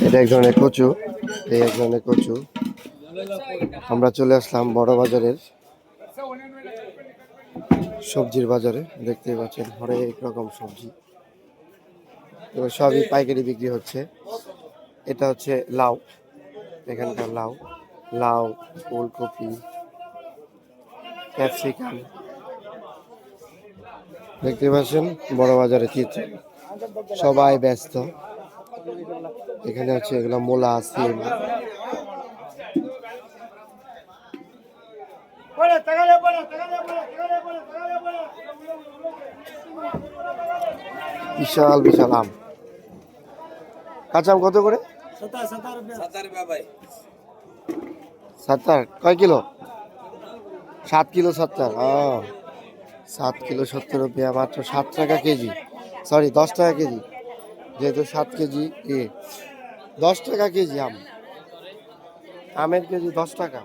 এটা এক ধরনের কচু, এই এক ধরনের কচু। আমরা চলে আসলাম বড় বাজারের সবজির বাজারে। দেখতেই পাচ্ছেন হরেক রকম সবজি, এবার সবই পাইকারি বিক্রি হচ্ছে। এটা হচ্ছে লাউ, এখানকার লাউ, লাউ, ফুলকপি, ক্যাপসিকাম। দেখতে পাচ্ছেন বড় বাজারের চিত্র, সবাই ব্যস্ত। এখানে হচ্ছে এগুলো মূলা, সিম। বিশাল বিশাল আম। কাঁচা আম কত করে? 70। কয় কিলো? 7 কিলো 70। 7 কিলো 70 রুপিয়া, মাত্র 7 টাকা কেজি। সরি, 10 টাকা কেজি, যেহেতু 7 কেজি 10 টাকা কেজি। আমের কেজি 10 টাকা।